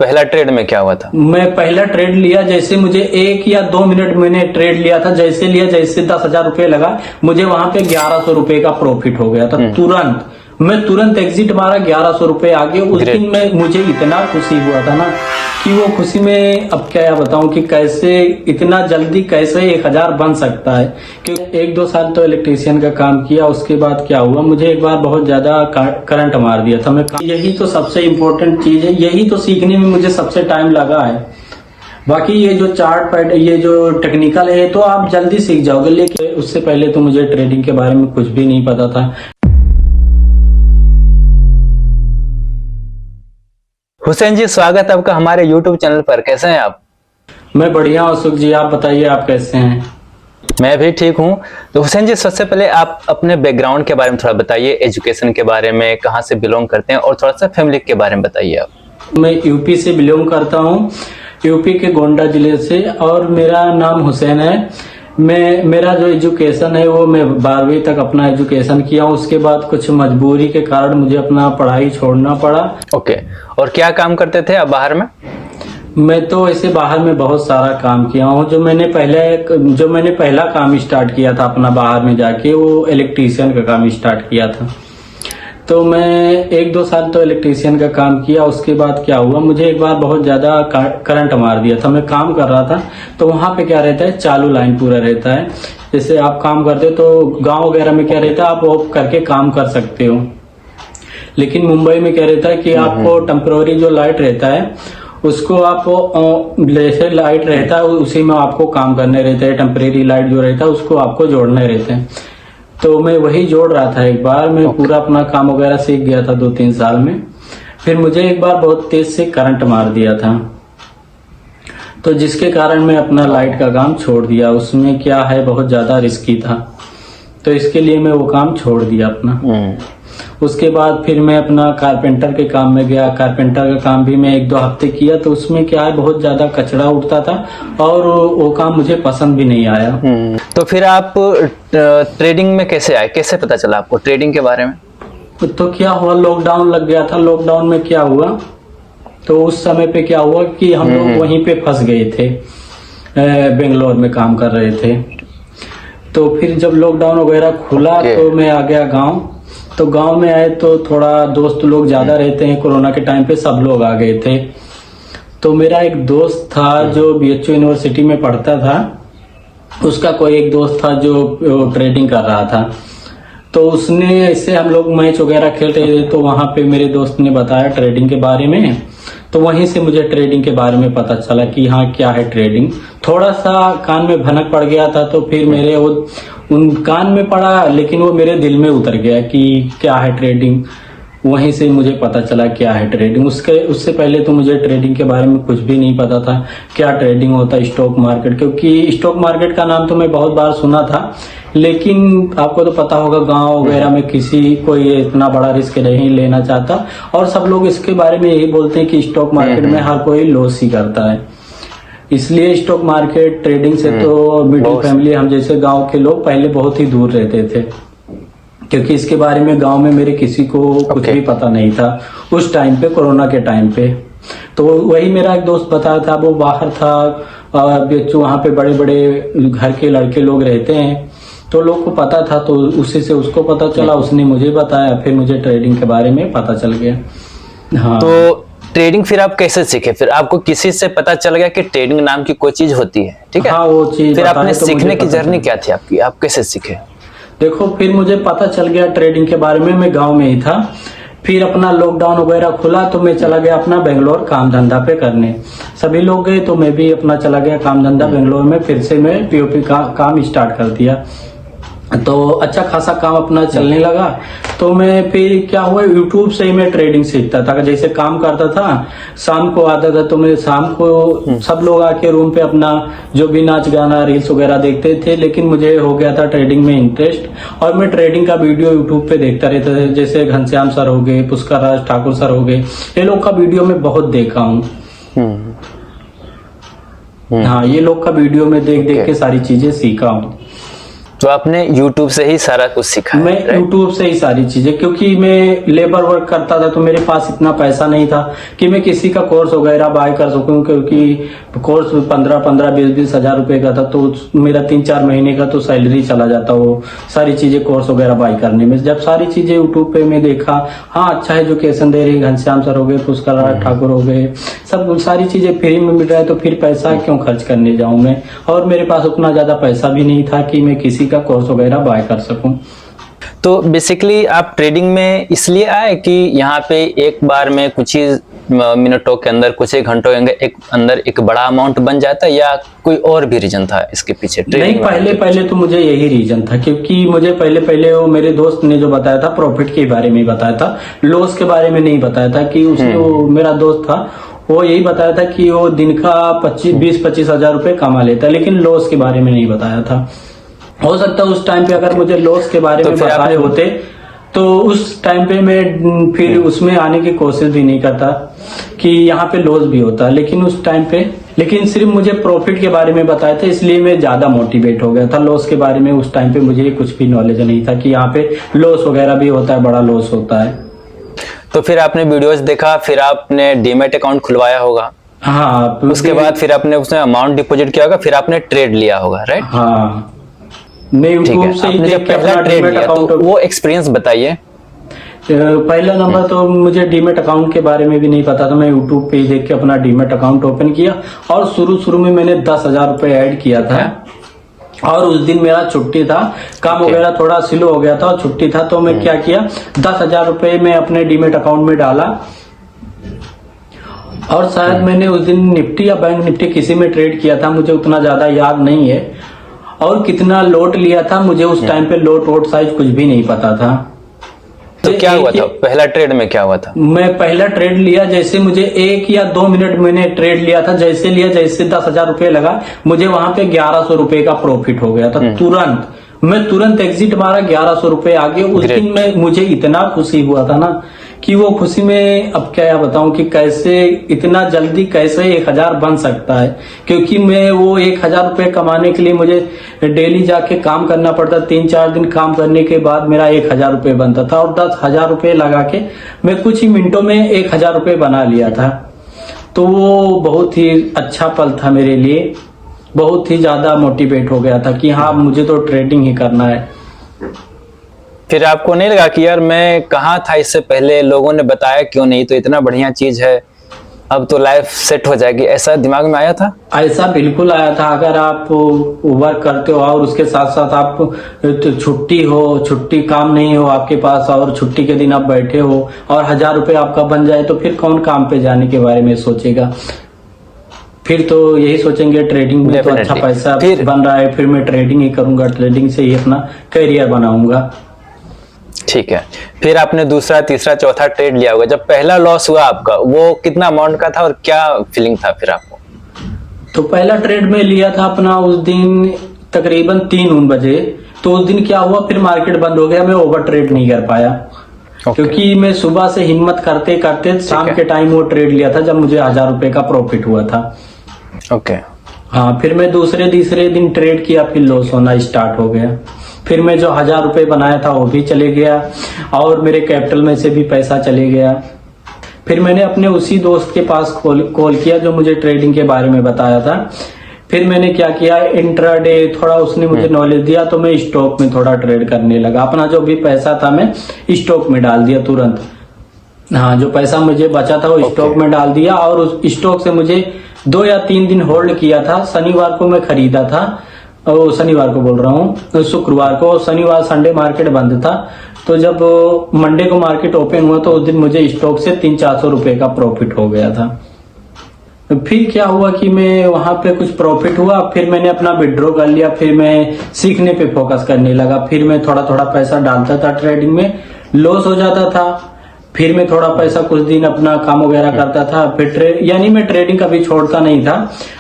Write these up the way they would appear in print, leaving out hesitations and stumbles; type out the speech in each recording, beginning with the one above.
पहला ट्रेड में क्या हुआ था? मैं पहला ट्रेड लिया, जैसे मुझे 1 या 2 मिनट मैंने ट्रेड लिया था, जैसे लिया, जैसे 10,000 रुपये लगा, मुझे वहां पे 1100 रुपये का प्रॉफिट हो गया था। तुरंत मैं तुरंत एग्जिट मारा, 1100 रुपये आ गए उस दिन में। मुझे इतना खुशी हुआ था ना कि वो खुशी में अब क्या बताऊं कि कैसे इतना जल्दी कैसे 1000 बन सकता है। क्योंकि 1-2 साल तो इलेक्ट्रीशियन का काम किया, उसके बाद क्या हुआ, मुझे एक बार बहुत ज्यादा करंट मार दिया था। मैं यही तो सबसे इम्पोर्टेंट चीज है, यही तो सीखने में मुझे सबसे टाइम लगा है। बाकी ये जो चार्ट पैड, ये जो टेक्निकल है तो आप जल्दी सीख जाओगे, लेकिन उससे पहले तो मुझे ट्रेडिंग के बारे में कुछ भी नहीं पता था। हुसैन जी, स्वागत है आपका हमारे YouTube चैनल पर। कैसे हैं आप? मैं बढ़िया हूँ सुख जी, आप बताइए आप कैसे हैं? मैं भी ठीक हूँ। तो हुसैन जी, सबसे पहले आप अपने बैकग्राउंड के बारे में थोड़ा बताइए, एजुकेशन के बारे में, कहाँ से बिलोंग करते हैं और थोड़ा सा फैमिली के बारे में बताइए आप। मैं यूपी से बिलोंग करता हूँ, यूपी के गोंडा जिले से, और मेरा नाम हुसैन है। मेरा जो एजुकेशन है वो मैं 12वीं तक अपना एजुकेशन किया हूँ। उसके बाद कुछ मजबूरी के कारण मुझे अपना पढ़ाई छोड़ना पड़ा। ओके। और क्या काम करते थे आप बाहर में? मैं तो ऐसे बाहर में बहुत सारा काम किया हूँ। जो मैंने पहला काम स्टार्ट किया था अपना बाहर में जाके, वो इलेक्ट्रीशियन का काम स्टार्ट किया था। तो मैं 1-2 साल तो इलेक्ट्रीशियन का काम किया। उसके बाद क्या हुआ, मुझे एक बार बहुत ज्यादा करंट मार दिया था। मैं काम कर रहा था तो वहां पे क्या रहता है, चालू लाइन पूरा रहता है। जैसे आप काम करते तो गांव वगैरह में क्या रहता है, आप ऑफ करके काम कर सकते हो। लेकिन मुंबई में क्या रहता है कि आपको टेम्पररी जो लाइट रहता है उसको आप जैसे लाइट रहता है उसी में आपको काम करने रहते हैं। टेम्परेरी लाइट जो रहता है उसको आपको जोड़ने रहते हैं। तो मैं वही जोड़ रहा था। एक बार मैं पूरा अपना काम वगैरह सीख गया था 2-3 साल में। फिर मुझे एक बार बहुत तेज से करंट मार दिया था, तो जिसके कारण मैं अपना लाइट का काम छोड़ दिया। उसमें क्या है, बहुत ज्यादा रिस्की था, तो इसके लिए मैं वो काम छोड़ दिया अपना। उसके बाद फिर मैं अपना कारपेंटर के काम में गया। कारपेंटर का काम भी मैं 1-2 हफ्ते किया, तो उसमें क्या है, बहुत ज्यादा कचरा उठता था और वो काम मुझे पसंद भी नहीं आया। तो फिर आप ट्रेडिंग में कैसे आए? कैसे पता चला आपको ट्रेडिंग के बारे में? तो क्या हुआ, लॉकडाउन लग गया था। लॉकडाउन में क्या हुआ, तो उस समय पे क्या हुआ कि हम लोग वहीं पे फंस गए थे, बेंगलोर में काम कर रहे थे। तो फिर जब लॉकडाउन वगैरह खुला तो मैं आ गया गांव। तो गांव में आए तो थोड़ा दोस्त लोग ज्यादा रहते हैं, कोरोना के टाइम पे सब लोग आ गए थे। तो मेरा एक दोस्त था जो BHU यूनिवर्सिटी में पढ़ता था, उसका कोई एक दोस्त था जो ट्रेडिंग कर रहा था। तो उसने ऐसे, हम लोग मैच वगैरह खेल रहे थे, तो वहां पे मेरे दोस्त ने बताया ट्रेडिंग के बारे में। तो वहीं से मुझे ट्रेडिंग के बारे में पता चला कि हाँ क्या है ट्रेडिंग। थोड़ा सा कान में भनक पड़ गया था, तो फिर मेरे वो उन कान में पड़ा, लेकिन वो मेरे दिल में उतर गया कि क्या है ट्रेडिंग। वहीं से मुझे पता चला क्या है ट्रेडिंग। उससे पहले तो मुझे ट्रेडिंग के बारे में कुछ भी नहीं पता था, क्या ट्रेडिंग होता है, स्टॉक मार्केट। क्योंकि स्टॉक मार्केट का नाम तो मैं बहुत बार सुना था, लेकिन आपको तो पता होगा गांव वगैरह में किसी कोई इतना बड़ा रिस्क नहीं लेना चाहता, और सब लोग इसके बारे में यही बोलते हैं कि स्टॉक मार्केट में हर कोई लॉस ही करता है। इसलिए स्टॉक मार्केट ट्रेडिंग से तो मिडिल फैमिली, हम जैसे गांव के लोग पहले बहुत ही दूर रहते थे, क्योंकि इसके बारे में गांव में मेरे किसी को कुछ भी पता नहीं था उस टाइम पे, कोरोना के टाइम पे। तो वही मेरा एक दोस्त बताया था, वो बाहर था, वहाँ पे बड़े बड़े घर के लड़के लोग रहते हैं, तो लोग को पता था, तो उसी से उसको पता चला, उसने मुझे बताया, फिर मुझे ट्रेडिंग के बारे में पता चल गया। हाँ। तो ट्रेडिंग फिर आप कैसे सीखे? फिर आपको किसी से पता चल गया कि ट्रेडिंग नाम की कोई चीज होती है, ठीक है? हाँ, वो चीज फिर आपने तो सीखने की जर्नी क्या थी आपकी? आप कैसे सीखे? देखो, फिर मुझे पता चल गया ट्रेडिंग के बारे में, मैं गांव में ही था। फिर अपना लॉकडाउन वगैरह खुला तो मैं चला गया अपना बेंगलोर काम धंधा पे करने। सभी लोग गए तो मैं भी अपना चला गया काम धंधा बेंगलोर में। फिर से मैं POP का काम स्टार्ट कर दिया, तो अच्छा खासा काम अपना चलने लगा। तो मैं फिर क्या हुआ, यूट्यूब से ही मैं ट्रेडिंग सीखता था। जैसे काम करता था, शाम को आता था, तो मैं शाम को सब लोग आके रूम पे अपना जो भी नाच गाना रील्स वगैरह देखते थे, लेकिन मुझे हो गया था ट्रेडिंग में इंटरेस्ट, और मैं ट्रेडिंग का वीडियो यूट्यूब पे देखता रहता था। जैसे घनश्याम सर हो गए, पुष्कर राज ठाकुर सर हो गए, ये लोग का वीडियो मैं बहुत देखा हूँ। हाँ, ये लोग का वीडियो में देख के सारी चीजें सीखा हूँ। तो आपने YouTube से ही सारा कुछ सीखा है, मैं right? YouTube से ही सारी चीजें, क्योंकि मैं लेबर वर्क करता था तो मेरे पास इतना पैसा नहीं था कि मैं किसी का कोर्स वगैरह बाय कर सकूं, क्योंकि कोर्स 15-20 हजार रुपए का था, तो मेरा 3-4 महीने का तो सैलरी चला जाता वो सारी चीजें कोर्स वगैरह बाय करने में। जब सारी चीजें यूट्यूब पे मैं देखा, हाँ अच्छा एजुकेशन दे रही, घनश्याम सर हो गए, पुष्कर राज ठाकुर हो गए, सब सारी चीजें फ्री में मिल रहा है, तो फिर पैसा क्यों खर्च करने जाऊं मैं। और मेरे पास उतना ज्यादा पैसा भी नहीं था कि मैं किसी का कोर्स वगैरह बाय कर सकूं। तो बेसिकली आप ट्रेडिंग में इसलिए आए कि यहाँ पे एक बार में कुछ ही मिनटों के अंदर, कुछ ही घंटों के अंदर एक बड़ा अमाउंट बन जाता है, या कोई और भी रीजन था इसके पीछे? नहीं, पहले तो मुझे यही रीजन था, क्योंकि मुझे पहले वो मेरे दोस्त ने जो बताया था प्रॉफिट के बारे में बताया था, लॉस के बारे में नहीं बताया था। कि उसने वो मेरा दोस्त था, वो यही बताया था कि वो दिन का 20-25 हजार रुपए कमा लेता है, लेकिन लॉस के बारे में नहीं बताया था। हो सकता है उस टाइम पे अगर मुझे लॉस के बारे में बताए होते तो उस टाइम पे मैं फिर उसमें आने की कोशिश भी नहीं करता कि यहाँ पे लॉस भी होता, लेकिन उस टाइम पे सिर्फ मुझे प्रॉफिट के बारे में बताया था, इसलिए मैं ज्यादा मोटिवेट हो गया था। लॉस के बारे में उस टाइम पे मुझे कुछ भी नॉलेज नहीं था कि यहाँ पे लॉस वगैरह भी होता है, बड़ा लॉस होता है। तो फिर आपने वीडियोस देखा, फिर आपने डीमैट अकाउंट खुलवाया होगा, हाँ, उसके बाद फिर आपने उसमें अमाउंट डिपॉजिट किया होगा, फिर आपने ट्रेड लिया होगा, राइट? हाँ, मैं ठीक यूट्यूब है। से ही आपने जब देख के पहला अपना ट्रेड डीमैट लिया अकाउंट, तो वो एक्सपीरियंस बताइए। पहला नंबर तो मुझे डीमैट अकाउंट के बारे में भी नहीं पता था। मैं यूट्यूब पे ही देख के अपना डीमैट अकाउंट ओपन किया, और शुरू में मैंने 10,000 रुपए ऐड किया था। और उस दिन मेरा छुट्टी था, काम वगैरह थोड़ा स्लो हो गया था और छुट्टी था, तो मैं क्या किया, 10,000 रुपए मैं अपने डीमैट अकाउंट में डाला। और शायद मैंने उस दिन निफ्टी या बैंक निफ्टी किसी में ट्रेड किया था, मुझे उतना ज्यादा याद नहीं है। और कितना लोट लिया था, मुझे उस टाइम पे लोट साइज कुछ भी नहीं पता था। तो क्या हुआ था पहला ट्रेड में, क्या हुआ था? मैं पहला ट्रेड लिया, जैसे मुझे 1 या 2 मिनट मैंने ट्रेड लिया था, जैसे लिया, जैसे 10,000 रुपए लगा, मुझे वहां पे 1100 रुपए का प्रॉफिट हो गया था। तुरंत एग्जिट मारा, 1100 रुपए आगे। उस दिन में मुझे इतना खुशी हुआ था ना कि वो खुशी में अब क्या बताऊं कि कैसे इतना जल्दी कैसे 1,000 बन सकता है। क्योंकि मैं वो 1,000 रुपए कमाने के लिए मुझे डेली जाके काम करना पड़ता, 3-4 दिन काम करने के बाद मेरा 1,000 रुपए बनता था। और 10,000 रुपए लगा के मैं कुछ ही मिनटों में 1,000 रुपए बना लिया था। तो वो बहुत ही अच्छा पल था मेरे लिए, बहुत ही ज्यादा मोटिवेट हो गया था कि हाँ, मुझे तो ट्रेडिंग ही करना है। फिर आपको नहीं लगा कि यार मैं कहाँ था इससे पहले, लोगों ने बताया क्यों नहीं, तो इतना बढ़िया चीज है, अब तो लाइफ सेट हो जाएगी, ऐसा दिमाग में आया था? ऐसा बिल्कुल आया था। अगर आप वर्क करते हो और उसके साथ साथ आप तो छुट्टी काम नहीं हो आपके पास, और छुट्टी के दिन आप बैठे हो और 1,000 रुपए आपका बन जाए, तो फिर कौन काम पे जाने के बारे में सोचेगा? फिर तो यही सोचेंगे ट्रेडिंग में तो अच्छा पैसा बन रहा है, फिर मैं ट्रेडिंग ही करूंगा, ट्रेडिंग से ही अपना करियर बनाऊंगा। ठीक है। फिर आपने दूसरा, तीसरा, चौथा ट्रेड लिया होगा। जब पहला लॉस हुआ आपका, वो कितना अमाउंट का था और क्या फीलिंग था फिर आपको? तो पहला ट्रेड में लिया था अपना उस दिन तकरीबन 3 बजे। तो उस दिन क्या हुआ, फिर मार्केट बंद हो गया, मैं ओवर ट्रेड नहीं कर पाया। क्योंकि मैं सुबह से हिम्मत करते करते शाम के टाइम वो ट्रेड लिया था, जब मुझे 1,000 रुपए का प्रॉफिट हुआ था। ओके। हाँ, फिर मैं दूसरे तीसरे दिन ट्रेड किया, फिर लॉस होना स्टार्ट हो गया। फिर मैं जो 1,000 रुपए बनाया था वो भी चले गया, और मेरे कैपिटल में से भी पैसा चले गया। फिर मैंने अपने उसी दोस्त के पास कॉल किया जो मुझे ट्रेडिंग के बारे में बताया था। फिर मैंने क्या किया, इंट्राडे थोड़ा उसने मुझे नॉलेज दिया, तो मैं स्टॉक में थोड़ा ट्रेड करने लगा। अपना जो भी पैसा था मैं स्टॉक में डाल दिया तुरंत। हाँ, जो पैसा मुझे बचा था वो स्टॉक में डाल दिया, और उस स्टॉक से मुझे 2 या 3 दिन होल्ड किया था। शनिवार को मैं खरीदा था, शनिवार को बोल रहा हूँ, शुक्रवार को। शनिवार संडे मार्केट बंद था, तो जब मंडे को मार्केट ओपन हुआ तो उस दिन मुझे स्टॉक से 300-400 रुपए का प्रॉफिट हो गया था। फिर क्या हुआ कि मैं वहां पे कुछ प्रॉफिट हुआ, फिर मैंने अपना विड्रॉ कर लिया। फिर मैं सीखने पे फोकस करने लगा। फिर मैं थोड़ा थोड़ा पैसा डालता था ट्रेडिंग में, लॉस हो जाता था। फिर मैं थोड़ा पैसा कुछ दिन अपना काम वगैरह करता था। फिर यानी मैं ट्रेडिंग कभी छोड़ता नहीं था,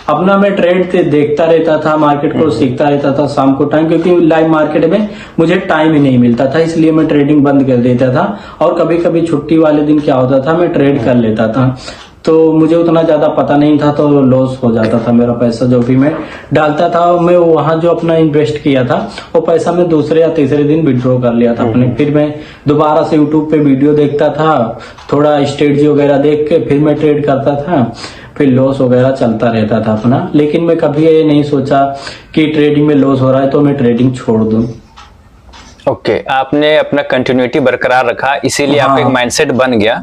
अपना मैं ट्रेड से देखता रहता था, मार्केट को सीखता रहता था शाम को टाइम, क्योंकि लाइव मार्केट में मुझे टाइम ही नहीं मिलता था, इसलिए मैं ट्रेडिंग बंद कर देता था। और कभी कभी छुट्टी वाले दिन क्या होता था, मैं ट्रेड कर लेता था। तो मुझे उतना ज्यादा पता नहीं था, तो लॉस हो जाता था मेरा पैसा जो भी मैं डालता था। मैं वहां जो अपना इन्वेस्ट किया था वो पैसा मैं दूसरे या तीसरे दिन विड्रॉ कर लिया था अपने। फिर मैं दोबारा से यूट्यूब पे वीडियो देखता था, थोड़ा स्ट्रेटजी वगैरह देख के फिर मैं ट्रेड करता था, फिर लॉस वगैरह चलता रहता था अपना। लेकिन मैं कभी ये नहीं सोचा कि ट्रेडिंग में लॉस हो रहा है तो मैं ट्रेडिंग छोड़ दूं। ओके, आपने अपना कंटिन्यूटी बरकरार रखा, इसीलिए आपका एक माइंडसेट बन गया,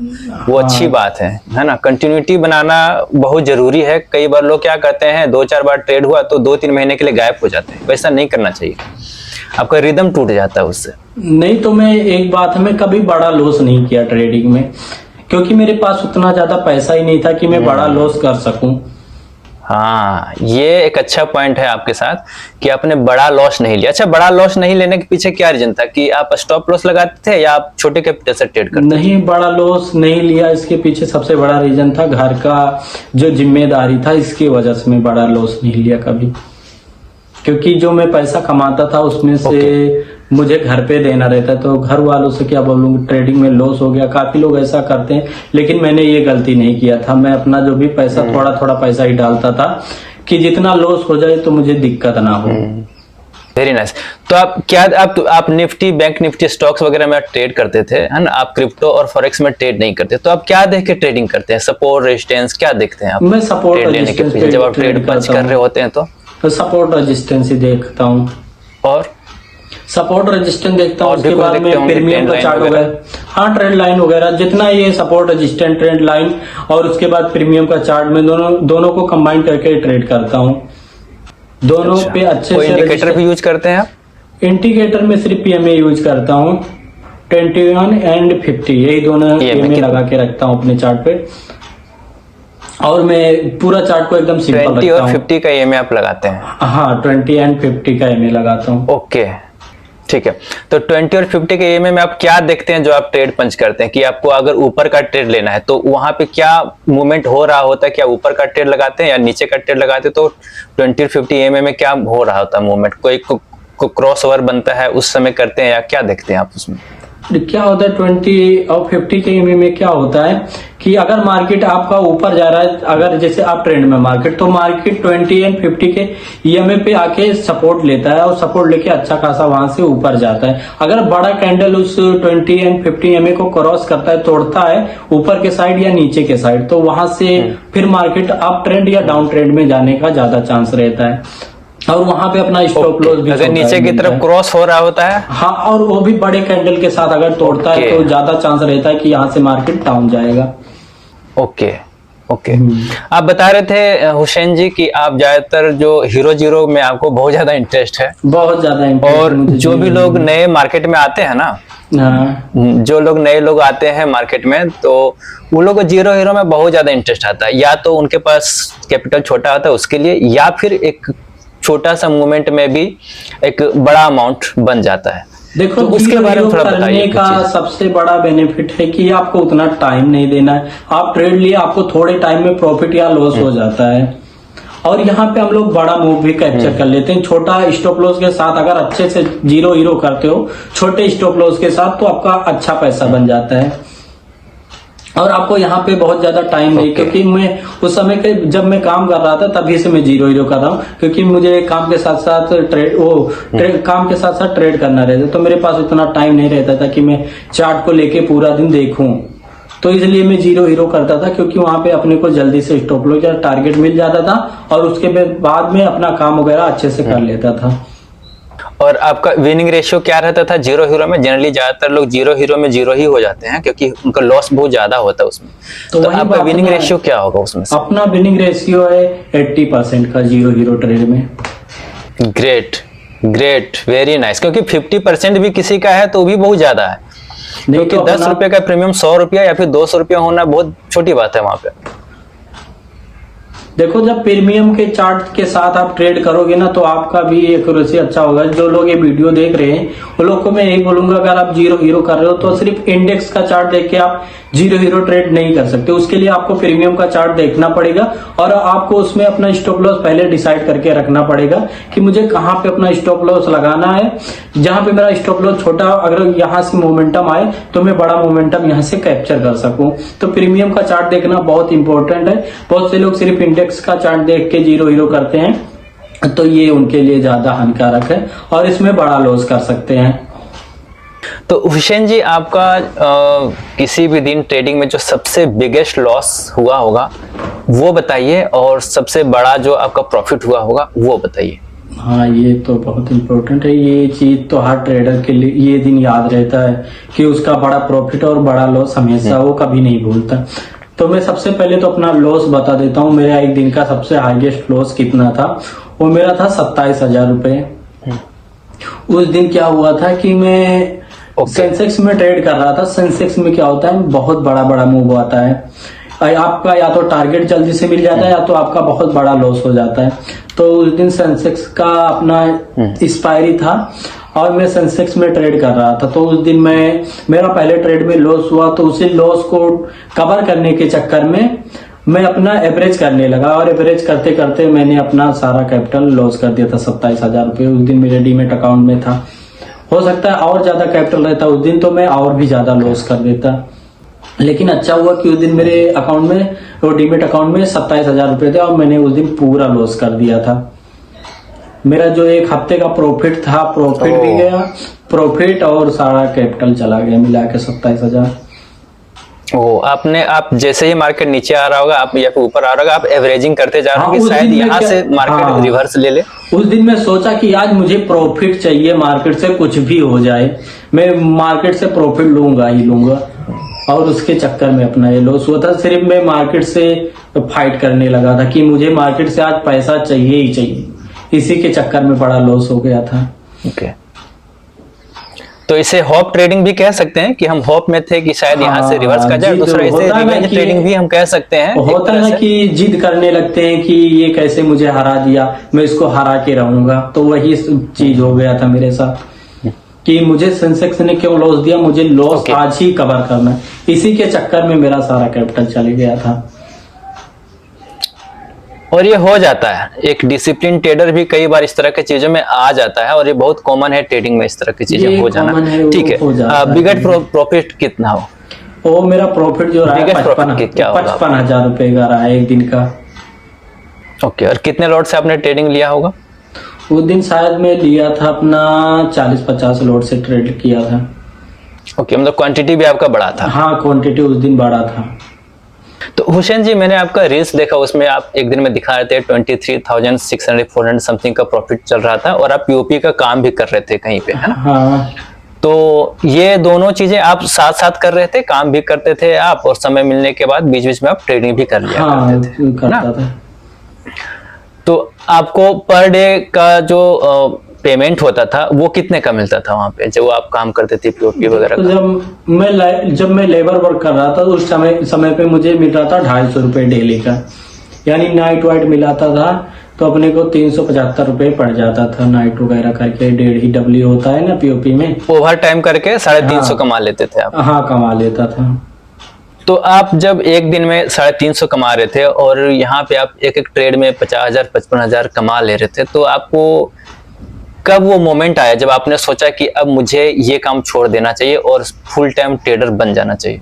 वो अच्छी बात है ना। कंटिन्यूटी बनाना बहुत जरूरी है। कई बार लोग क्या करते हैं, 2-4 बार ट्रेड हुआ तो 2-3 महीने के लिए गायब हो जाते हैं, वैसा नहीं करना चाहिए, आपका रिदम टूट जाता है उससे। नहीं तो मैं एक बात है, मैं कभी बड़ा लॉस नहीं किया ट्रेडिंग में, क्योंकि मेरे पास उतना ज्यादा पैसा ही नहीं था कि मैं बड़ा लॉस कर सकूं। हाँ, ये एक अच्छा पॉइंट है आपके साथ कि आपने बड़ा लॉस नहीं लिया। अच्छा, बड़ा लॉस नहीं लेने के पीछे क्या रीजन था, कि आप स्टॉप लॉस लगाते थे या आप छोटे कैपिटल से ट्रेड करते थे? नहीं, बड़ा लॉस नहीं लिया। इसके पीछे सबसे बड़ा रीजन था घर का जो जिम्मेदारी था, इसकी वजह से मैं बड़ा लॉस नहीं लिया कभी। क्योंकि जो मैं पैसा कमाता था उसमें से मुझे घर पे देना रहता, तो घर वालों से क्या बोलूं, ट्रेडिंग में लॉस हो गया। काफी लोग ऐसा करते हैं, लेकिन मैंने ये गलती नहीं किया था। मैं अपना जो भी पैसा थोड़ा थोड़ा पैसा ही डालता था कि जितना लॉस हो जाए तो मुझे दिक्कत ना हो। Very nice. तो आप क्या आप निफ्टी, बैंक निफ्टी, स्टॉक्स वगैरह में ट्रेड करते थे, है ना? आप क्रिप्टो और फॉरेक्स में ट्रेड नहीं करते, तो आप क्या देख के ट्रेडिंग करते हैं? सपोर्ट, रेजिस्टेंस, क्या देखते हैं आप? मैं सपोर्ट ट्रेड लेने के पीछे जब आप ट्रेड पंच कर रहे होते हैं तो सपोर्ट रेजिस्टेंस ही देखता हूँ, और सपोर्ट रेजिस्टेंस देखता हूँ। और भी उसके कुछ बाद देखते में होंगे, प्रीमियम का ट्रेंड चार्ट लाइन वगैरह, हाँ ट्रेंड लाइन वगैरह, जितना ये सपोर्ट रेजिस्टेंस ट्रेंड लाइन और उसके बाद प्रीमियम का चार्ट में दोनों को कंबाइन करके ट्रेड करता हूँ। दोनों अच्छा, पे अच्छे कोई से इंडिकेटर भी यूज करते हैं आप? इंडिकेटर में सिर्फ पीएमए यूज करता हूँ, 21 एंड 50, यही दोनों पीएमए लगा के रखता हूँ अपने चार्ट पे। और मैं पूरा चार्ट को एकदम सिंपल रखता हूँ। 20 और 50 का ईएमए आप लगाते हैं? हाँ, 20 एंड 50 का ईएमए लगाता हूँ। ओके, ठीक है। तो 20 और 50 के ईएमए में आप क्या देखते हैं जो आप ट्रेड पंच करते हैं, कि आपको अगर ऊपर का ट्रेड लेना है तो वहां पे क्या मूवमेंट हो रहा होता है? क्या ऊपर का ट्रेड लगाते हैं या नीचे का ट्रेड लगाते हैं? तो 20 और 50 ईएमए में क्या हो रहा होता है मूवमेंट? कोई क्रॉस ओवर बनता है उस समय करते हैं, या क्या देखते हैं आप उसमें? क्या होता है 20 और 50 के ईएमए में क्या होता है कि अगर मार्केट आपका ऊपर जा रहा है, अगर जैसे आप ट्रेंड में मार्केट, तो मार्केट 20 एंड 50 के ईएमए पे आके सपोर्ट लेता है और सपोर्ट लेके अच्छा खासा वहां से ऊपर जाता है। अगर बड़ा कैंडल उस 20 एंड 50 ईएमए को क्रॉस करता है, तोड़ता है ऊपर के साइड या नीचे के साइड, तो वहां से फिर मार्केट अप ट्रेंड या डाउन ट्रेंड में जाने का ज्यादा चांस रहता है। और वहां पे अपना स्टॉप लॉस भी अगर नीचे की तरफ क्रॉस हो रहा होता है, हाँ, और वो भी बड़े कैंडल के साथ अगर तोड़ता है तो ज्यादा चांस रहता है कि यहाँ से मार्केट डाउन जाएगा। Okay okay. आप बता रहे थे हुसैन जी कि आप ज्यादातर जो हीरो जीरो में आपको बहुत ज्यादा इंटरेस्ट है, बहुत ज्यादा इंटरेस्ट। और जो भी लोग नए मार्केट में आते हैं ना, जो लोग नए लोग आते हैं मार्केट में, तो वो लोग को जीरो हीरो में बहुत ज्यादा इंटरेस्ट आता है। या तो उनके पास कैपिटल छोटा होता है उसके लिए, या फिर एक छोटा सा मूवमेंट में भी एक बड़ा अमाउंट बन जाता है। देखो, तो उसके बारे में थोड़ा बताइए। का सबसे बड़ा बेनिफिट है कि आपको उतना टाइम नहीं देना है। आप ट्रेड लिए, आपको थोड़े टाइम में प्रॉफिट या लॉस हो जाता है। और यहाँ पे हम लोग बड़ा मूव भी कैप्चर कर लेते हैं। छोटा स्टॉप लॉस के साथ अगर अच्छे से जीरो हीरो करते हो, छोटे स्टॉप लॉस के साथ, तो आपका अच्छा पैसा बन जाता है। और आपको यहाँ पे बहुत ज्यादा टाइम नहीं, क्योंकि मैं उस समय के जब मैं काम कर रहा था तभी से मैं जीरो हीरो कर रहा हूँ, क्योंकि मुझे काम के साथ साथ काम के साथ साथ ट्रेड करना रहता, तो मेरे पास उतना टाइम नहीं रहता था कि मैं चार्ट को लेके पूरा दिन देखूं। तो इसलिए मैं जीरो हीरो करता था, क्योंकि वहां पे अपने को जल्दी से स्टॉप लॉस या टारगेट मिल जाता था और उसके बाद में अपना काम वगैरह अच्छे से कर लेता था। और आपका विनिंग रेशियो क्या रहता था जीरो हीरो में? जनरली ज्यादातर लोग जीरो हीरो में जीरो ही हो जाते हैं, क्योंकि उनका लॉस बहुत ज्यादा होता है उसमें। तो आपका विनिंग रेशियो क्या होगा उसमें से? अपना विनिंग रेशियो है 80% का जीरो हीरो ट्रेड में। Great great, very nice. क्योंकि 50% भी किसी का है तो भी बहुत ज्यादा है, क्योंकि 10 रुपए का प्रीमियम 100 रुपया या फिर 200 रुपया होना बहुत छोटी बात है वहां पे। देखो, जब प्रीमियम के चार्ट के साथ आप ट्रेड करोगे ना, तो आपका भी एक्यूरेसी अच्छा होगा। जो लोग ये वीडियो देख रहे हैं वो लोग को मैं यही बोलूंगा, अगर आप जीरो हीरो कर रहे हो तो सिर्फ इंडेक्स का चार्ट देख के आप जीरो हीरो ट्रेड नहीं कर सकते। उसके लिए आपको प्रीमियम का चार्ट देखना पड़ेगा और आपको उसमें अपना स्टॉप लॉस पहले डिसाइड करके रखना पड़ेगा कि मुझे कहाँ पे अपना स्टॉप लॉस लगाना है। जहां पे मेरा स्टॉप लॉस छोटा, अगर यहाँ से मोमेंटम आए तो मैं बड़ा मोमेंटम यहाँ से कैप्चर कर सकूं। तो प्रीमियम का चार्ट देखना बहुत इंपॉर्टेंट है। बहुत से लोग सिर्फ इंडेक्स का चार्ट देख के जीरो हीरो करते हैं, तो ये उनके लिए ज्यादा हानिकारक है और इसमें बड़ा लॉस कर सकते हैं। तो हुसैन जी, आपका किसी भी दिन ट्रेडिंग में जो सबसे बिगेस्ट लॉस हुआ होगा वो बताइए, और सबसे बड़ा जो आपका प्रॉफिट हुआ होगा वो बताइए। हाँ, ये तो बहुत इम्पोर्टेंट है। ये चीज तो हर ट्रेडर के लिए ये दिन याद रहता है कि उसका बड़ा प्रॉफिट और बड़ा लॉस हमेशा वो कभी नहीं भूलता। तो मैं सबसे पहले तो अपना लॉस बता देता हूँ। मेरा एक दिन का सबसे हाईएस्ट लॉस कितना था, वो मेरा था 27,000 रुपए। उस दिन क्या हुआ था कि मैं सेंसेक्स में ट्रेड कर रहा था। सेंसेक्स में क्या होता है, बहुत बड़ा बड़ा मूव आता है। आपका या तो टारगेट जल्दी से मिल जाता है या तो आपका बहुत बड़ा लॉस हो जाता है। तो उस दिन सेंसेक्स का अपना एक्सपायरी था और मैं सेंसेक्स में ट्रेड कर रहा था। तो उस दिन मेरा पहले ट्रेड में लॉस हुआ, तो उसी लॉस को कवर करने के चक्कर में मैं अपना एवरेज करने लगा और एवरेज करते करते मैंने अपना सारा कैपिटल लॉस कर दिया था। 27,000 रुपये उस दिन मेरे डीमेट अकाउंट में था। हो सकता है और ज्यादा कैपिटल रहता उस दिन तो मैं और भी ज्यादा लॉस कर देता, लेकिन अच्छा हुआ कि उस दिन मेरे अकाउंट में, वो डीमेट अकाउंट में 27,000 रुपये थे और मैंने उस दिन पूरा लॉस कर दिया था। मेरा जो एक हफ्ते का प्रॉफिट था, प्रॉफिट भी गया, प्रॉफिट और सारा कैपिटल चला गया मिला के 27,000। आप जैसे ही मार्केट नीचे आ रहा होगा, आप या फिर ऊपर आ रहा होगा, आप एवरेजिंग करते जा रहे हो कि शायद यहाँ से मार्केट रिवर्स ले ले। उस दिन मैं सोचा कि आज मुझे प्रॉफिट चाहिए, मार्केट से कुछ भी हो जाए, मैं मार्केट से प्रॉफिट लूंगा ही लूंगा। और उसके चक्कर में अपना ये लॉस हुआ था। सिर्फ मैं मार्केट से फाइट करने लगा था कि मुझे मार्केट से आज पैसा चाहिए ही चाहिए। इसी के चक्कर में बड़ा लॉस हो गया था। ओके, तो इसे होप ट्रेडिंग भी कह सकते हैं कि हम होप में थे कि शायद यहाँ से रिवर्स कर जाए। दूसरा इसे रिवेंज ट्रेडिंग भी हम कह सकते हैं। होता है ना कि जिद करने लगते हैं कि ये कैसे मुझे हरा दिया, मैं इसको हरा के रहूंगा। तो वही चीज हो गया था मेरे साथ कि मुझे सेंसेक्स ने क्यों लॉस दिया, मुझे लॉस आज ही कवर करना है। इसी के चक्कर में मेरा सारा कैपिटल चले गया था। और ये हो जाता है, एक डिसिप्लिन ट्रेडर भी कई बार इस तरह की चीजों में आ जाता है और ये बहुत कॉमन है ट्रेडिंग में इस तरह की चीजें हो जाना। ठीक है, बिगेस्ट प्रॉफिट कितना हो? वो मेरा प्रॉफिट जो रहा है 55,000 रुपए का रहा है एक दिन का। ओके, और कितने लॉट से आपने ट्रेडिंग लिया होगा? उस दिन शायद मैं लिया था अपना 40-50 लॉट से ट्रेड किया था। ओके, मतलब क्वांटिटी भी आपका बड़ा था? हाँ, क्वांटिटी उस दिन बड़ा था। तो हुसैन जी, मैंने आपका रील्स देखा, उसमें आप एक दिन में दिखा रहे थे 23,600-400 समथिंग का प्रॉफिट चल रहा था और आप पीओपी का काम भी कर रहे थे कहीं पे, है ना? हाँ। तो ये दोनों चीजें आप साथ साथ कर रहे थे, काम भी करते थे आप और समय मिलने के बाद बीच बीच में आप ट्रेडिंग भी कर लिया करते थे, करता था। तो आपको पर डे का जो पेमेंट होता था वो कितने का मिलता था वहां पे जब आप काम करते थे पीओपी वगैरह? तो जब मैं लेबर वर्क कर रहा था तो उस समय पे मुझे मिल रहा था 250 रुपए डेली का, यानी नाइट वाइट मिलाता था तो अपने को 375 रुपए पड़ जाता था। नाइट वगैरह करके 1.5 डब्ल्यू होता है ना पीओपी में, ओवर टाइम करके 350 कमा लेते थे आप? हाँ, कमा लेता था। तो आप जब एक दिन में 350 कमा रहे थे और यहाँ पे आप एक एक ट्रेड में 50,000 55,000 कमा ले रहे थे, तो आपको कब वो मोमेंट आया जब आपने सोचा कि अब मुझे ये काम छोड़ देना चाहिए और फुल टाइम ट्रेडर बन जाना चाहिए?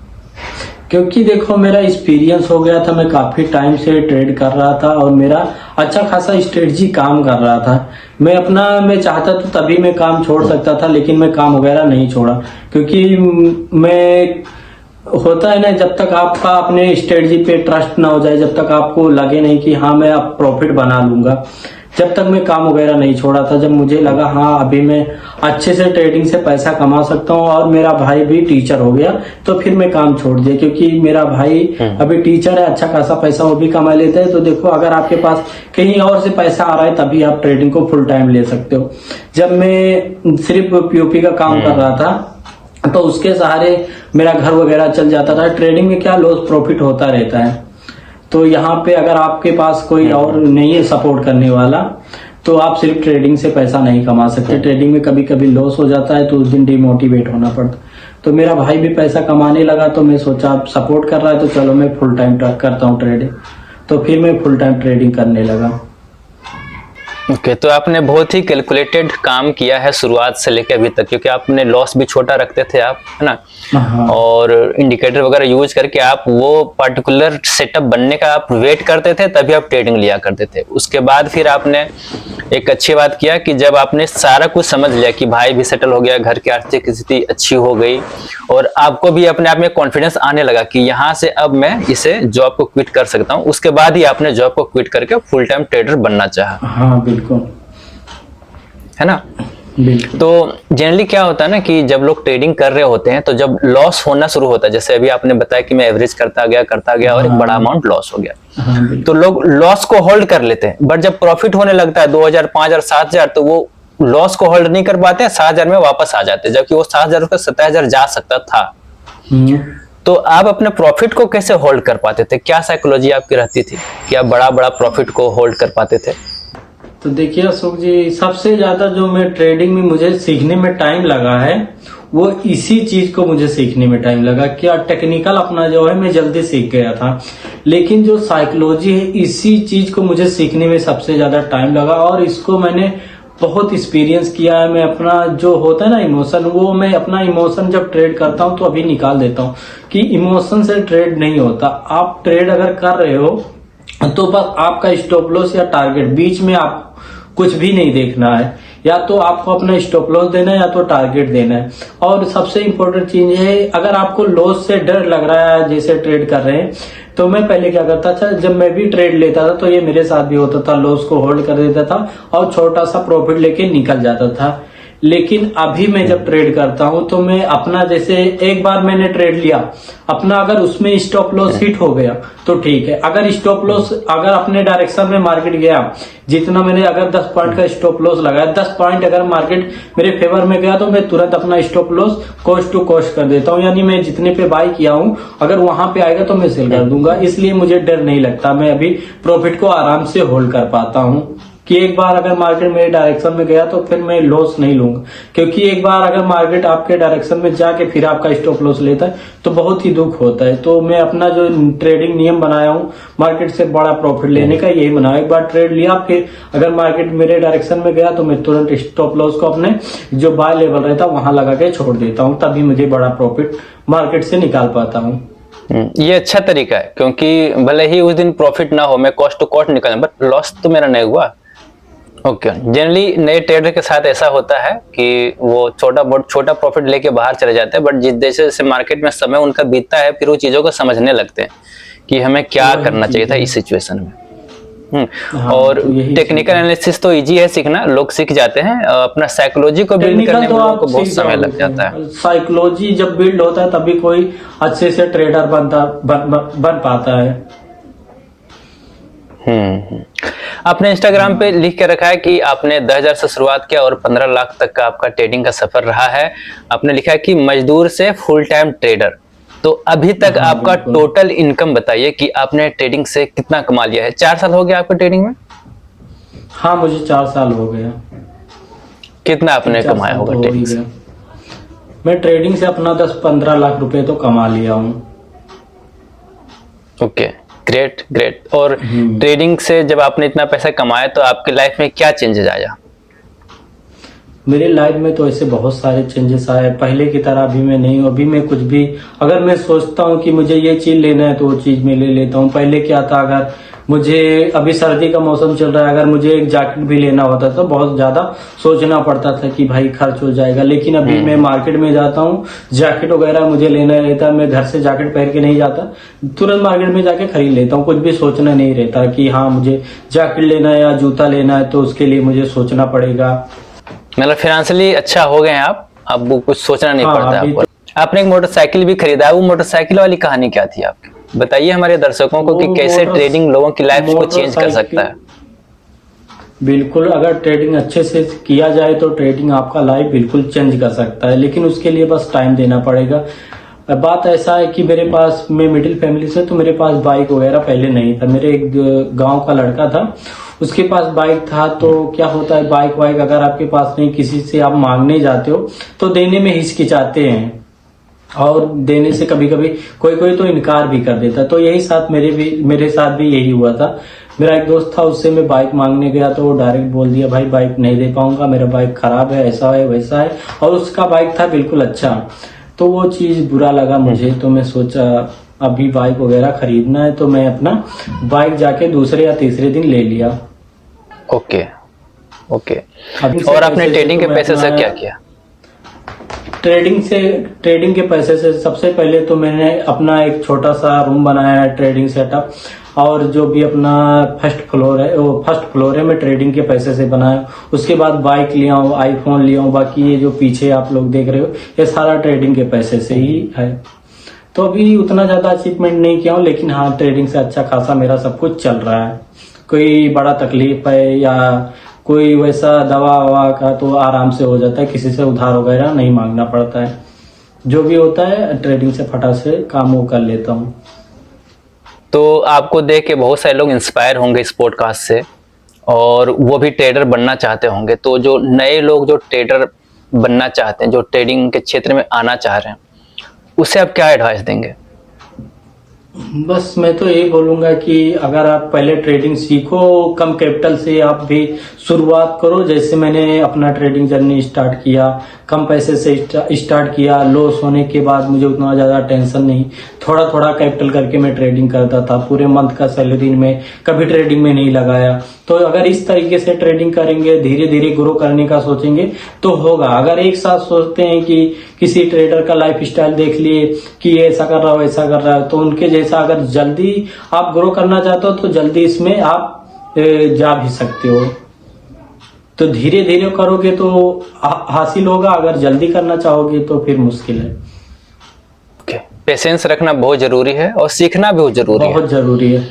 क्योंकि देखो, मेरा एक्सपीरियंस हो गया था, मैं काफी टाइम से ट्रेड कर रहा था और मेरा अच्छा खासा स्ट्रेटजी काम कर रहा था। मैं चाहता तो तभी मैं काम छोड़ सकता था, लेकिन मैं काम वगैरह नहीं छोड़ा क्योंकि होता है ना, जब तक आपका अपने स्ट्रेटजी पे ट्रस्ट ना हो जाए, जब तक आपको लगे नहीं कि हाँ मैं अब प्रॉफिट बना लूंगा, जब तक मैं काम वगैरह नहीं छोड़ा था। जब मुझे लगा हाँ अभी मैं अच्छे से ट्रेडिंग से पैसा कमा सकता हूँ और मेरा भाई भी टीचर हो गया, तो फिर मैं काम छोड़ दिया। क्योंकि मेरा भाई अभी टीचर है, अच्छा खासा पैसा वो भी कमा लेते हैं। तो देखो, अगर आपके पास कहीं और से पैसा आ रहा है तभी आप ट्रेडिंग को फुल टाइम ले सकते हो। जब मैं सिर्फ पीओपी का काम कर रहा था तो उसके सहारे मेरा घर वगैरह चल जाता था। ट्रेडिंग में क्या लॉस प्रॉफिट होता रहता है। तो यहाँ पे अगर आपके पास कोई और नहीं है सपोर्ट करने वाला, तो आप सिर्फ ट्रेडिंग से पैसा नहीं कमा सकते। ट्रेडिंग में कभी कभी लॉस हो जाता है तो उस दिन डिमोटिवेट होना पड़ता। तो मेरा भाई भी पैसा कमाने लगा, तो मैं सोचा अब सपोर्ट कर रहा है तो चलो मैं फुल टाइम करता हूँ ट्रेडिंग। तो फिर मैं फुल टाइम ट्रेडिंग करने लगा। ओके, तो आपने बहुत ही कैलकुलेटेड काम किया है शुरुआत से लेकर अभी तक, क्योंकि आपने लॉस भी छोटा रखते थे आप, है ना। हाँ। और इंडिकेटर वगैरह यूज करके आप वो पर्टिकुलर सेटअप बनने का आप वेट करते थे, तभी आप ट्रेडिंग लिया करते थे। उसके बाद फिर आपने एक अच्छी बात किया कि जब आपने सारा कुछ समझ लिया कि भाई भी सेटल हो गया, घर की आर्थिक स्थिति अच्छी हो गई, और आपको भी अपने आप में कॉन्फिडेंस आने लगा कि यहाँ से अब मैं इसे जॉब को क्विट कर सकता हूँ, उसके बाद ही आपने जॉब को क्विट करके फुल टाइम ट्रेडर बनना चाहा। हाँ बिल्कुल, है ना। बिल्कुल। तो जनरली क्या होता है ना कि जब लोग ट्रेडिंग कर रहे होते हैं तो जब लॉस होना शुरू होता है, जैसे अभी आपने बताया कि मैं एवरेज करता गया और एक बड़ा अमाउंट लॉस हो गया, हाँ, तो लोग लॉस को होल्ड कर लेते हैं। बट जब प्रॉफिट होने लगता है 2000, 5000, 7000, तो वो लॉस को होल्ड नहीं कर पाते, 7000 में वापस आ जाते हैं, जबकि वो 7000 का 7000 जा सकता था। तो आप अपने प्रॉफिट को कैसे होल्ड कर पाते थे? क्या साइकोलॉजी आपकी रहती थी कि आप बड़ा बड़ा प्रॉफिट को होल्ड कर पाते थे? तो देखिए अशोक जी, सबसे ज्यादा जो मैं ट्रेडिंग में मुझे सीखने में टाइम लगा है वो इसी चीज को मुझे सीखने में टाइम लगा। क्या टेक्निकल अपना जो है मैं जल्दी सीख गया था, लेकिन जो साइकोलॉजी है इसी चीज को मुझे सीखने में सबसे ज्यादा टाइम लगा, और इसको मैंने बहुत एक्सपीरियंस किया है। मैं अपना जो होता है ना इमोशन, वो मैं अपना इमोशन जब ट्रेड करता हूँ तो अभी निकाल देता हूँ कि इमोशन से ट्रेड नहीं होता। आप ट्रेड अगर कर रहे हो तो बस आपका स्टॉप लॉस या टारगेट, बीच में आप कुछ भी नहीं देखना है, या तो आपको अपना स्टॉप लॉस देना है या तो टारगेट देना है। और सबसे इंपॉर्टेंट चीज है, अगर आपको लॉस से डर लग रहा है जैसे ट्रेड कर रहे हैं, तो मैं पहले क्या करता था, जब मैं भी ट्रेड लेता था तो ये मेरे साथ भी होता था, लॉस को होल्ड कर देता था और छोटा सा प्रॉफिट लेके निकल जाता था। लेकिन अभी मैं जब ट्रेड करता हूं तो मैं अपना, जैसे एक बार मैंने ट्रेड लिया अपना, अगर उसमें स्टॉप लॉस हिट हो गया तो ठीक है। अगर स्टॉप लॉस अगर अपने डायरेक्शन में मार्केट गया, जितना मैंने अगर 10 पॉइंट का स्टॉप लॉस लगाया, 10 पॉइंट अगर मार्केट मेरे फेवर में गया तो मैं तुरंत अपना stop loss cost to cost कर देता हूं, यानी मैं जितने पे बाई किया हूं अगर वहां पे आएगा तो मैं सेल कर दूंगा। इसलिए मुझे डर नहीं लगता, मैं अभी प्रॉफिट को आराम से होल्ड कर पाता हूं कि एक बार अगर मार्केट मेरे डायरेक्शन में गया तो फिर मैं लॉस नहीं लूंगा, क्योंकि एक बार अगर मार्केट आपके डायरेक्शन में जाके फिर आपका स्टॉप लॉस लेता है तो बहुत ही दुख होता है। तो मैं अपना जो ट्रेडिंग नियम बनाया हूँ मार्केट से बड़ा प्रॉफिट लेने का, यही बनाया। एक बार ट्रेड लिया, फिर अगर मार्केट मेरे डायरेक्शन में गया तो मैं तुरंत स्टॉप लॉस को अपने जो बाय लेवल रहता है वहां लगा के छोड़ देता हूँ, तभी मुझे बड़ा प्रॉफिट मार्केट से निकाल पाता हूँ। ये अच्छा तरीका है, क्योंकि भले ही उस दिन प्रॉफिट ना हो, मैं कॉस्ट टू कॉस्ट निकाल, बट लॉस तो मेरा नहीं हुआ। ओके, जनरली नए ट्रेडर के साथ ऐसा होता है कि वो छोटा प्रॉफिट लेके बाहर चले जाते हैं, बट जैसे जैसे मार्केट में समय उनका बीतता है फिर वो चीजों को समझने लगते हैं कि हमें क्या करना चाहिए था इस सिचुएशन में। और टेक्निकल एनालिसिस तो इजी है सीखना, लोग सीख जाते हैं। अपना साइकोलॉजी को बिल्ड करने में लोगों को बहुत समय लग जाता है। साइकोलॉजी जब बिल्ड होता है तभी कोई अच्छे से ट्रेडर बन पाता है। आपने इंस्टाग्राम पे लिख के रखा है कि आपने 10,000 से शुरुआत किया और 15 लाख तक का आपका ट्रेडिंग का सफर रहा है। आपने लिखा है कि मजदूर से फुल टाइम ट्रेडर। तो अभी तक आपका टोटल इनकम बताइए कि आपने ट्रेडिंग से कितना कमा लिया है? 4 साल हो गया आपको ट्रेडिंग में? हाँ, मुझे 4 साल हो गया। कितना आपने कमाया होगा ट्रेडिंग से? मैं ट्रेडिंग से अपना 10-15 लाख रुपए तो कमा लिया हूँ। Okay, great great. और ट्रेडिंग से जब आपने इतना पैसा कमाया तो आपकी लाइफ में क्या चेंजेस आया? मेरे लाइफ में तो ऐसे बहुत सारे चेंजेस आए। पहले की तरह अभी मैं नहीं हूँ। अभी मैं कुछ भी अगर मैं सोचता हूँ कि मुझे ये चीज लेना है तो वो चीज मैं ले लेता हूँ। पहले क्या था, अगर मुझे अभी सर्दी का मौसम चल रहा है, अगर मुझे एक जैकेट भी लेना होता तो बहुत ज्यादा सोचना पड़ता था कि भाई खर्च हो जाएगा। लेकिन अभी मैं मार्केट में जाता हूँ, जैकेट वगैरह मुझे लेना रहता है, मैं घर से जैकेट पहन के नहीं जाता, तुरंत मार्केट में जाके खरीद लेता हूँ। कुछ भी सोचना नहीं रहता कि हाँ मुझे जैकेट लेना है या जूता लेना है तो उसके लिए मुझे सोचना पड़ेगा। मतलब फाइनेंशियली अच्छा हो गए हैं आप, अब वो कुछ सोचना नहीं पड़ता आपको। आपने एक मोटरसाइकिल भी खरीदा है, वो मोटरसाइकिल वाली कहानी क्या थी आपकी? बताइए हमारे दर्शकों को कि कैसे ट्रेडिंग लोगों की लाइफ को चेंज कर सकता है। बिल्कुल, अगर ट्रेडिंग अच्छे से किया जाए तो ट्रेडिंग आपका लाइफ बिल्कुल चेंज कर सकता है, लेकिन उसके लिए बस टाइम देना पड़ेगा। बात ऐसा है कि मेरे पास, मैं मिडिल फैमिली से, तो मेरे पास बाइक वगैरह पहले नहीं था। मेरे एक गांव का लड़का था, उसके पास बाइक था। तो क्या होता है, बाइक वाइक अगर आपके पास नहीं, किसी से आप मांगने जाते हो तो देने में हिचकिचाते हैं। और देने से कभी कभी कोई कोई तो इनकार भी कर देता। तो यही साथ मेरे साथ भी यही हुआ था। मेरा एक दोस्त था, उससे मैं बाइक मांगने गया तो वो डायरेक्ट बोल दिया भाई बाइक नहीं दे पाऊंगा, मेरा बाइक खराब है, ऐसा है वैसा है। और उसका बाइक था बिल्कुल अच्छा। तो वो चीज बुरा लगा मुझे। तो मैं सोचा अभी बाइक वगैरह खरीदना है, तो मैं अपना बाइक जाके दूसरे या तीसरे दिन ले लिया। Okay okay. अभी और आपने ट्रेडिंग के तो मैं पैसे से अपना क्या किया? ट्रेडिंग के पैसे से सबसे पहले तो मैंने अपना एक छोटा सा रूम बनाया है, ट्रेडिंग सेटअप। और जो भी अपना फर्स्ट फ्लोर है मैं ट्रेडिंग के पैसे से बनाया। उसके बाद बाइक लिया हूँ, आईफोन लिया हूँ। बाकी ये जो पीछे आप लोग देख रहे हो ये सारा ट्रेडिंग के पैसे से ही है। तो अभी उतना ज्यादा अचीवमेंट नहीं किया हूँ, लेकिन हाँ ट्रेडिंग से अच्छा खासा मेरा सब कुछ चल रहा है। कोई बड़ा तकलीफ है या कोई वैसा दवा ववा का तो आराम से हो जाता है, किसी से उधार वगैरह नहीं मांगना पड़ता है। जो भी होता है ट्रेडिंग से फटाक से काम वो कर लेता हूँ। तो आपको देख के बहुत सारे लोग इंस्पायर होंगे इस पॉडकास्ट से, और वो भी ट्रेडर बनना चाहते होंगे। तो जो नए लोग जो ट्रेडर बनना चाहते हैं, जो ट्रेडिंग के क्षेत्र में आना चाह रहे हैं, उसे आप क्या एडवाइस देंगे? बस मैं तो यही बोलूंगा कि अगर आप पहले ट्रेडिंग सीखो, कम कैपिटल से आप भी शुरुआत करो। जैसे मैंने अपना ट्रेडिंग जर्नी स्टार्ट किया, कम पैसे से स्टार्ट किया। लॉस होने के बाद मुझे उतना ज्यादा टेंशन नहीं, थोड़ा थोड़ा कैपिटल करके मैं ट्रेडिंग करता था। पूरे मंथ का सैलरी में कभी ट्रेडिंग में नहीं लगाया। तो अगर इस तरीके से ट्रेडिंग करेंगे, धीरे धीरे ग्रो करने का सोचेंगे तो होगा। अगर एक साथ सोचते हैं कि किसी ट्रेडर का लाइफ स्टाइल देख लिए कि ऐसा कर रहा हो वैसा कर रहा है, तो उनके जैसा अगर जल्दी आप ग्रो करना चाहते हो तो जल्दी इसमें आप जा भी सकते हो। तो धीरे धीरे करोगे तो हासिल होगा, अगर जल्दी करना चाहोगे तो फिर मुश्किल है। ओके, पेशेंस रखना बहुत जरूरी है और सीखना भी बहुत जरूरी है। बहुत जरूरी है,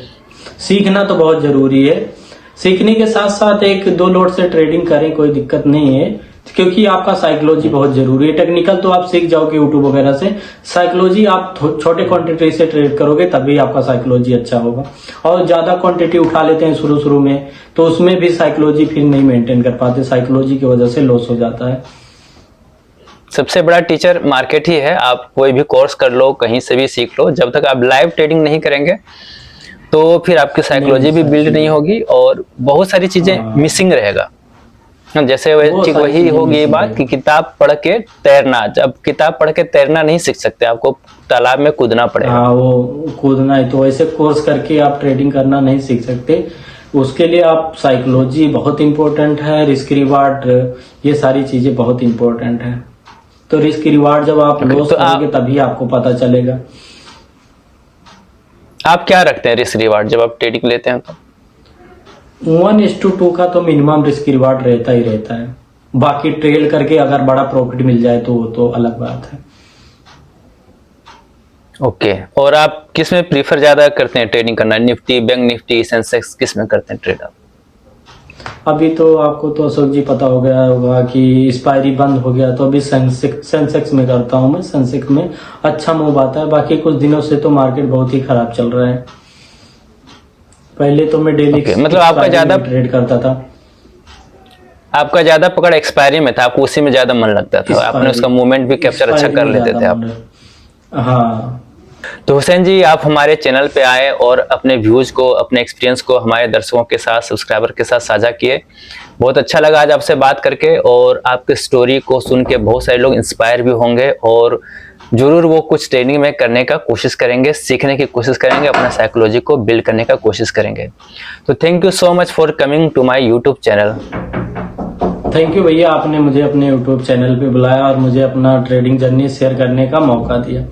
सीखना तो बहुत जरूरी है। सीखने के साथ साथ एक दो लोड से ट्रेडिंग करें, कोई दिक्कत नहीं है, क्योंकि आपका साइकोलॉजी बहुत जरूरी है। टेक्निकल तो आप सीख जाओगे यूट्यूब वगैरह से, साइकोलॉजी आप छोटे क्वांटिटी से ट्रेड करोगे तभी आपका साइकोलॉजी अच्छा होगा। और ज्यादा क्वांटिटी उठा लेते हैं शुरू शुरू में तो उसमें भी साइकोलॉजी फिर नहीं मेंटेन कर पाते, साइकोलॉजी की वजह से लॉस हो जाता है। सबसे बड़ा टीचर मार्केट ही है। आप कोई भी कोर्स कर लो, कहीं से भी सीख लो, जब तक आप लाइव ट्रेडिंग नहीं करेंगे तो फिर आपकी साइकोलॉजी भी बिल्ड नहीं होगी और बहुत सारी चीजें मिसिंग रहेगा। जैसे ठीक वही होगी ये बात कि किताब पढ़ के तैरना, जब किताब पढ़ के तैरना नहीं सीख सकते, आपको तालाब में कूदना पड़ेगा। हाँ, वो कूदना है। तो वैसे कोर्स करके आप ट्रेडिंग करना नहीं सीख सकते। उसके लिए आप साइकोलॉजी बहुत इंपॉर्टेंट है, रिस्क रिवार्ड, ये सारी चीजें बहुत इंपॉर्टेंट है। तो रिस्क रिवार्ड जब आप लॉस करोगे तभी आपको पता चलेगा। आप क्या रखते हैं रिस्क रिवार्ड जब आप ट्रेडिंग लेते हैं? तो 1:2 का तो मिनिमम रिस्क रिवार्ड रहता ही रहता है। बाकी ट्रेल करके अगर बड़ा प्रॉफिट मिल जाए तो वो तो अलग बात है। ओके, और आप किस में प्रीफर ज्यादा करते हैं ट्रेडिंग करना? निफ्टी, बैंक निफ्टी, सेंसेक्स, किस में करते हैं ट्रेड आप? अभी तो आपको तो अशोक जी पता हो गया होगा कि एक्सपायरी बंद हो गया, तो अभी सेंसेक्स में करता हूँ मैं। सेंसेक्स में अच्छा मूव आता है। बाकी कुछ दिनों से तो मार्केट बहुत ही खराब चल रहा है। पहले तो मैं डेली मतलब आपका ज्यादा ट्रेड करता था। आपका ज्यादा पकड़ एक्सपायरी में था, आपको उसी में ज्यादा मन लगता था, आपने उसका मूवमेंट भी कैप्चर अच्छा कर लेते थे आप। हाँ। तो हुसैन जी, आप हमारे चैनल पे आए और अपने व्यूज को, अपने एक्सपीरियंस को हमारे दर्शकों के साथ, सब्सक्राइबर के साथ साझा किए। बहुत अच्छा लगा आज आपसे बात करके, और आपकी स्टोरी को सुन के बहुत सारे लोग इंस्पायर भी होंगे और जरूर वो कुछ ट्रेनिंग में करने का कोशिश करेंगे, सीखने की कोशिश करेंगे, अपना साइकोलॉजी को बिल्ड करने का कोशिश करेंगे। तो thank you so much for coming to my YouTube channel. Thank you भैया, आपने मुझे अपने यूट्यूब चैनल पे बुलाया और मुझे अपना ट्रेडिंग जर्नी शेयर करने का मौका दिया।